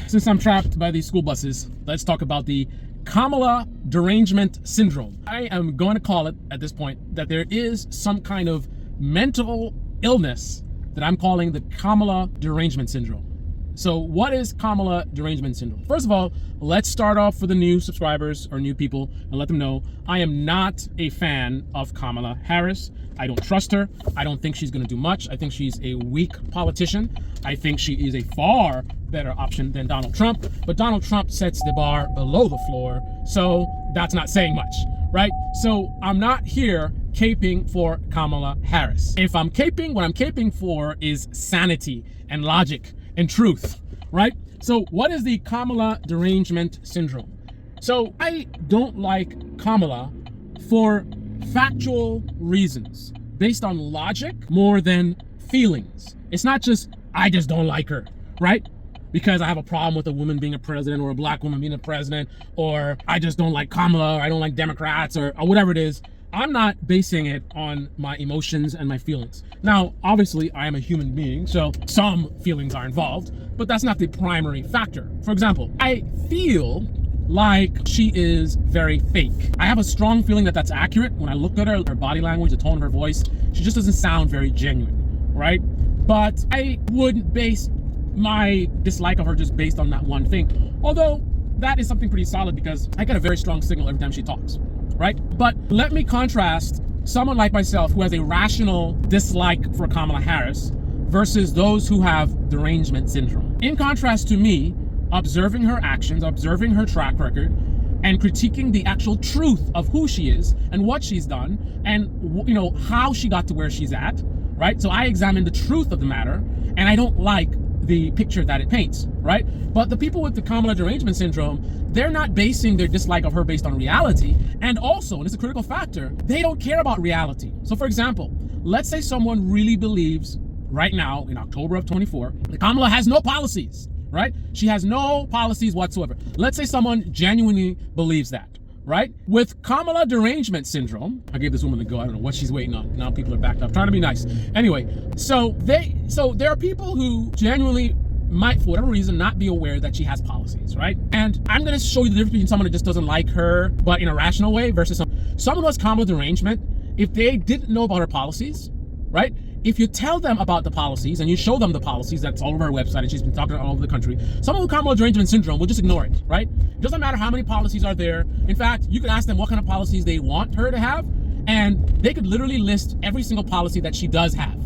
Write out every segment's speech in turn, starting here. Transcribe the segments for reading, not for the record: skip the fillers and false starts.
Since I'm trapped by these school buses, let's talk about the Kamala derangement syndrome. I am going to call it at this point that there is some kind of mental illness that I'm calling the Kamala derangement syndrome. So what is Kamala derangement syndrome? First of all, let's start off for the new subscribers or new people and let them know I am not a fan of Kamala Harris. I don't trust her. I don't think she's going to do much. I think she's a weak politician. I think she is a far better option than Donald Trump. But Donald Trump sets the bar below the floor, so that's not saying much, right? So I'm not here caping for Kamala Harris. If I'm caping, what I'm caping for is sanity and logic and truth, right? So what is the Kamala derangement syndrome? So I don't like Kamala for factual reasons, based on logic more than feelings. It's not just, I just don't like her, right? Because I have a problem with a woman being a president or a black woman being a president, or I just don't like Kamala, or I don't like Democrats, or whatever it is. I'm not basing it on my emotions and my feelings. Now, obviously, I am a human being, so some feelings are involved, but that's not the primary factor. For example, I feel like she is very fake. I have a strong feeling that that's accurate. When I look at her body language, the tone of her voice, she just doesn't sound very genuine, right? But I wouldn't base my dislike of her just based on that one thing. Although that is something pretty solid because I get a very strong signal every time she talks, right? But let me contrast someone like myself who has a rational dislike for Kamala Harris versus those who have derangement syndrome. In contrast to me, observing her actions, observing her track record, and critiquing the actual truth of who she is and what she's done and how she got to where she's at, right? So I examine the truth of the matter, and I don't like the picture that it paints, right? But the people with the Kamala derangement syndrome, they're not basing their dislike of her based on reality. And also, and it's a critical factor, they don't care about reality. So for example, let's say someone really believes right now in October of 24, that Kamala has no policies, right? She has no policies whatsoever. Let's say someone genuinely believes that, right? With Kamala derangement syndrome, I gave this woman a go. I don't know what she's waiting on. Now people are backed up, trying to be nice. Anyway, so there are people who genuinely might, for whatever reason, not be aware that she has policies, right? And I'm going to show you the difference between someone that just doesn't like her, but in a rational way, versus someone who has Kamala derangement. If they didn't know about her policies, right? If you tell them about the policies and you show them the policies, that's all over her website and she's been talking all over the country, someone with Kamala derangement syndrome will just ignore it, right? It doesn't matter how many policies are there. In fact, you could ask them what kind of policies they want her to have, and they could literally list every single policy that she does have,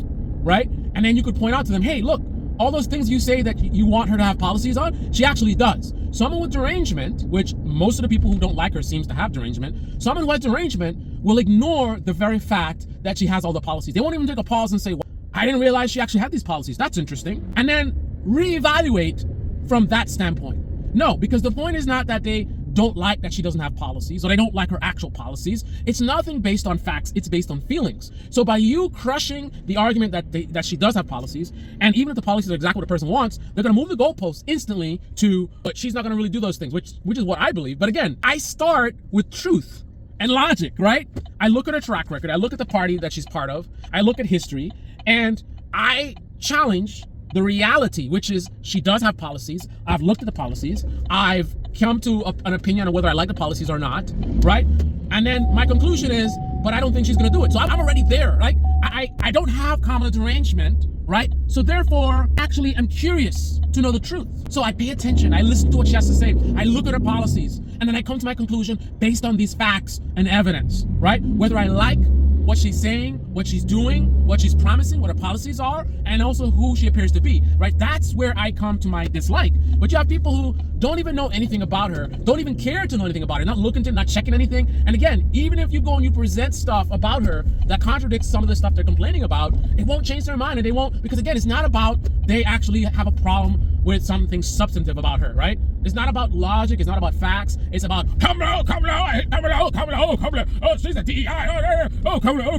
right? And then you could point out to them, hey, look, all those things you say that you want her to have policies on, she actually does. Someone with derangement, which most of the people who don't like her seems to have derangement, someone who has derangement will ignore the very fact that she has all the policies. They won't even take a pause and say, well, I didn't realize she actually had these policies. That's interesting. And then reevaluate from that standpoint. No, because the point is not that they don't like that she doesn't have policies, or they don't like her actual policies. It's nothing based on facts, it's based on feelings. So by you crushing the argument that she does have policies, and even if the policies are exactly what the person wants, they're gonna move the goalpost instantly to, but she's not gonna really do those things, which is what I believe. But again, I start with truth and logic, right? I look at her track record, I look at the party that she's part of, I look at history, and I challenge the reality, which is she does have policies. I've looked at the policies. I've come to an opinion on whether I like the policies or not, right? And then my conclusion is, but I don't think she's gonna do it. So I'm already there, right? I don't have Kamala derangement, right? So therefore, actually, I'm curious to know the truth. So I pay attention, I listen to what she has to say, I look at her policies, and then I come to my conclusion based on these facts and evidence, right? Whether I like what she's saying, what she's doing, what she's promising, what her policies are, and also who she appears to be, right? That's where I come to my dislike. But you have people who don't even know anything about her, don't even care to know anything about her, not looking to, not checking anything. And again, even if you go and you present stuff about her that contradicts some of the stuff they're complaining about, it won't change their mind, and they won't, because again, it's not about they actually have a problem with something substantive about her, right? It's not about logic, it's not about facts, it's about Kamala, I hate Kamala, Kamala, oh, she's a DEI, oh, Kamala,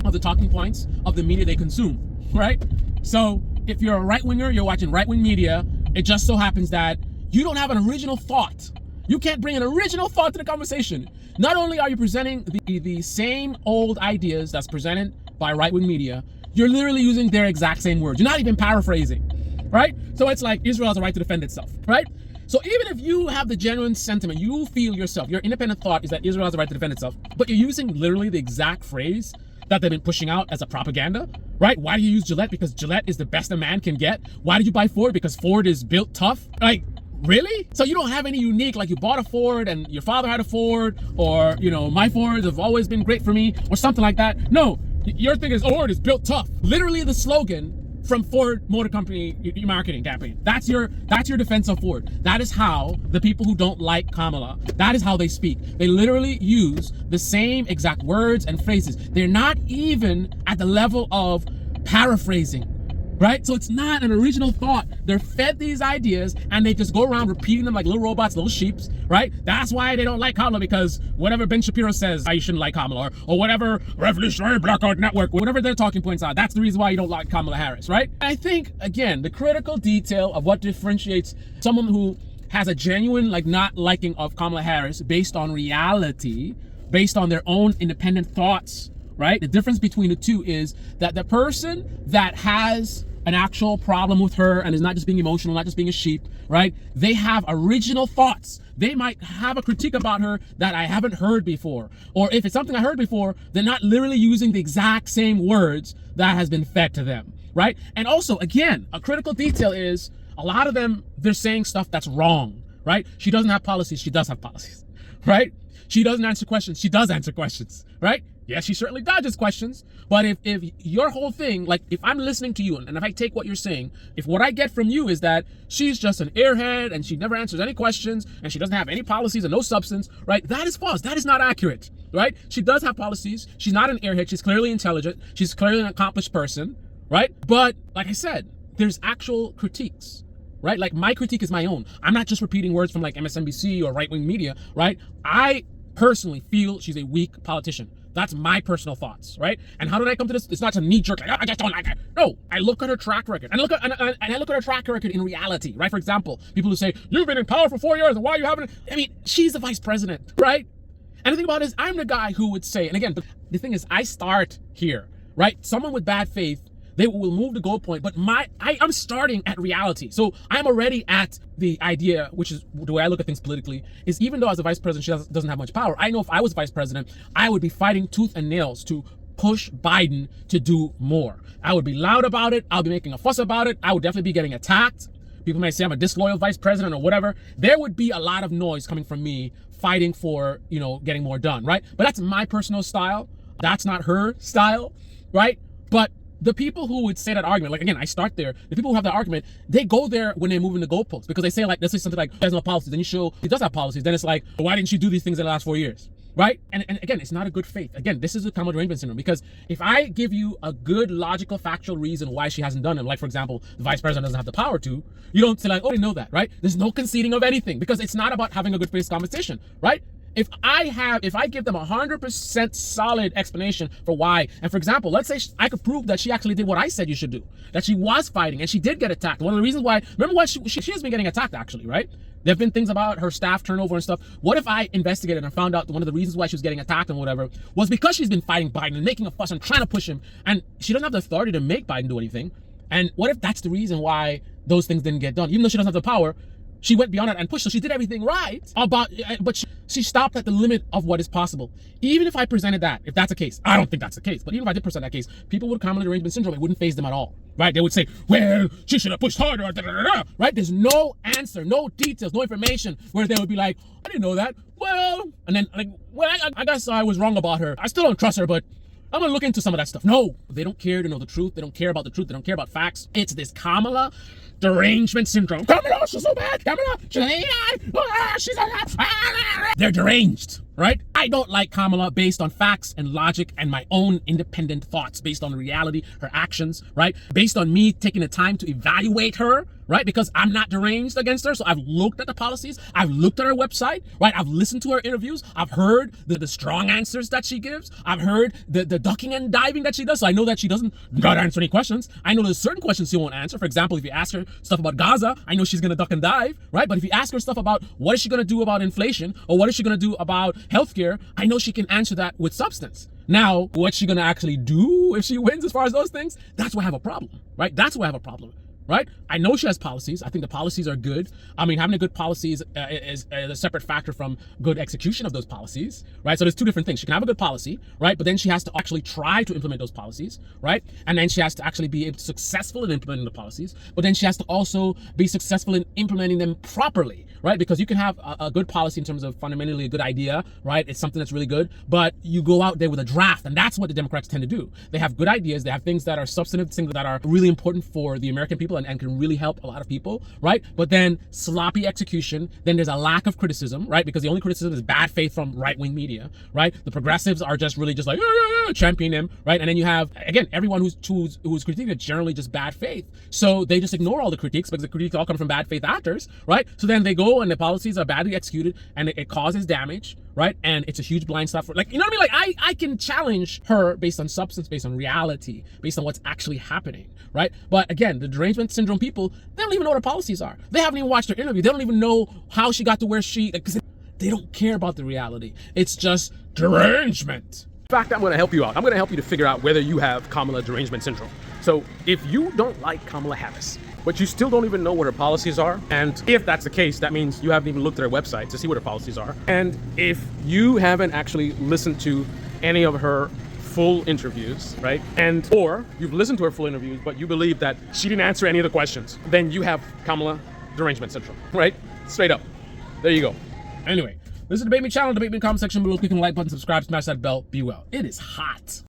of the talking points of the media they consume, right? So if you're a right-winger, you're watching right-wing media, it just so happens that you don't have an original thought. You can't bring an original thought to the conversation. Not only are you presenting the same old ideas that's presented by right-wing media, you're literally using their exact same words. You're not even paraphrasing. right? So it's like Israel has a right to defend itself, right? So even if you have the genuine sentiment, you feel yourself, your independent thought is that Israel has a right to defend itself, but you're using literally the exact phrase that they've been pushing out as a propaganda, right? Why do you use Gillette? Because Gillette is the best a man can get. Why did you buy Ford? Because Ford is built tough. Like, really? So you don't have any unique, like you bought a Ford and your father had a Ford, or, you know, my Fords have always been great for me, or something like that. No, your thing is, Ford is built tough. Literally the slogan from Ford Motor Company marketing campaign. That's your defense of Ford. That is how the people who don't like Kamala, that is how they speak. They literally use the same exact words and phrases. They're not even at the level of paraphrasing, right? So it's not an original thought. They're fed these ideas and they just go around repeating them like little robots, little sheeps, right? That's why they don't like Kamala, because whatever Ben Shapiro says, I shouldn't like Kamala, or whatever Revolutionary Blackout Network, whatever their talking points are, that's the reason why you don't like Kamala Harris, right? I think, again, the critical detail of what differentiates someone who has a genuine, like, not liking of Kamala Harris based on reality, based on their own independent thoughts, right? The difference between the two is that the person that has an actual problem with her and is not just being emotional, not just being a sheep, right? They have original thoughts. They might have a critique about her that I haven't heard before. Or if it's something I heard before, they're not literally using the exact same words that has been fed to them, right? And also, again, a critical detail is a lot of them, they're saying stuff that's wrong, right? She doesn't have policies. She does have policies, right? She doesn't answer questions. She does answer questions, right? Yes, she certainly dodges questions, but if your whole thing, like if I'm listening to you and if I take what you're saying, if what I get from you is that she's just an airhead and she never answers any questions and she doesn't have any policies and no substance, right? That is false. That is not accurate, right? She does have policies. She's not an airhead. She's clearly intelligent. She's clearly an accomplished person, right? But like I said, there's actual critiques, right? Like my critique is my own. I'm not just repeating words from like MSNBC or right-wing media, right? I personally feel she's a weak politician. That's my personal thoughts, right? And how did I come to this? It's not a knee jerk, like, oh, I just don't like her. No, I look at her track record. And I look at her track record in reality, right? For example, people who say, you've been in power for 4 years, and why you haven't? I mean, she's the vice president, right? And the thing about it is, I'm the guy who would say, and again, the thing is, I start here, right? Someone with bad faith, they will move the goal point, but I'm starting at reality. So I'm already at the idea, which is the way I look at things politically, is even though as a vice president, she doesn't have much power, I know if I was vice president, I would be fighting tooth and nails to push Biden to do more. I would be loud about it. I'll be making a fuss about it. I would definitely be getting attacked. People may say I'm a disloyal vice president or whatever. There would be a lot of noise coming from me fighting for, you know, getting more done, right? But that's my personal style. That's not her style, right? But the people who would say that argument, like again, I start there. The people who have that argument, they go there when they're moving the goalposts, because they say like, let's say something like, there's no policies. Then you show he does have policies. Then it's like, why didn't you do these things in the last 4 years? Right? And again, it's not a good faith. Again, this is the Kamala derangement syndrome, because if I give you a good, logical, factual reason why she hasn't done it, like for example, the vice president doesn't have the power to, you don't say like, oh, I know that, right? There's no conceding of anything, because it's not about having a good faith conversation, right? If I give them 100% solid explanation for why, and for example, let's say I could prove that she actually did what I said you should do, that she was fighting and she did get attacked. One of the reasons why, remember why she has been getting attacked actually, right? There have been things about her staff turnover and stuff. What if I investigated and found out that one of the reasons why she was getting attacked and whatever was because she's been fighting Biden and making a fuss and trying to push him, and she doesn't have the authority to make Biden do anything? And what if that's the reason why those things didn't get done? Even though she doesn't have the power, she went beyond it and pushed. So she did everything right, but she stopped at the limit of what is possible. Even if I presented that, if that's the case, I don't think that's the case, but even if I did present that case, people with Kamala derangement syndrome, it wouldn't faze them at all, right? They would say, well, she should have pushed harder, right? There's no answer, no details, no information where they would be like, I didn't know that. Well, and then like, well, I guess I was wrong about her. I still don't trust her, but I'm gonna look into some of that stuff. No, they don't care to know the truth. They don't care about the truth. They don't care about facts. It's this Kamala derangement syndrome. Kamala, she's so bad. Kamala, they're deranged, right? I don't like Kamala based on facts and logic and my own independent thoughts, based on reality, her actions, right? Based on me taking the time to evaluate her, right? Because I'm not deranged against her. So I've looked at the policies. I've looked at her website, right? I've listened to her interviews. I've heard the strong answers that she gives. I've heard the ducking and diving that she does. So I know that she doesn't not answer any questions. I know there's certain questions she won't answer. For example, if you ask her stuff about Gaza, I know she's going to duck and dive, right? But if you ask her stuff about what is she going to do about inflation or what is she going to do about healthcare, I know she can answer that with substance. Now, what's she going to actually do if she wins as far as those things? That's why I have a problem, right? That's why I have a problem. right? I know she has policies. I think the policies are good. I mean, having a good policy is a separate factor from good execution of those policies, right? So there's two different things. She can have a good policy, right? But then she has to actually try to implement those policies, right? And then she has to actually be successful in implementing the policies. But then she has to also be successful in implementing them properly, right? Because you can have a good policy in terms of fundamentally a good idea, right? It's something that's really good, but you go out there with a draft, and that's what the Democrats tend to do. They have good ideas. They have things that are substantive, things that are really important for the American people and can really help a lot of people, right? But then sloppy execution, then there's a lack of criticism, right? Because the only criticism is bad faith from right-wing media, right? The progressives are just really just like, champion them, right? And then you have, again, everyone who's critiquing it generally just bad faith. So they just ignore all the critiques because the critiques all come from bad faith actors, right? So then they go and the policies are badly executed and it causes damage, right? And it's a huge blind spot for, like, you know what I mean? Like, I can challenge her based on substance, based on reality, based on what's actually happening, right? But again, the derangement syndrome people, they don't even know what her policies are. They haven't even watched her interview. They don't even know how she got to where because they don't care about the reality. It's just derangement. In fact, I'm going to help you out. I'm going to help you to figure out whether you have Kamala derangement syndrome. So if you don't like Kamala Harris, but you still don't even know what her policies are, and if that's the case, that means you haven't even looked at her website to see what her policies are. And if you haven't actually listened to any of her full interviews, right? Or you've listened to her full interviews, but you believe that she didn't answer any of the questions, then you have Kamala derangement syndrome, right? Straight up. There you go. Anyway, this is the Debate Me channel. Debate me in the comment section below. Click on the like button, subscribe, smash that bell. Be well. It is hot.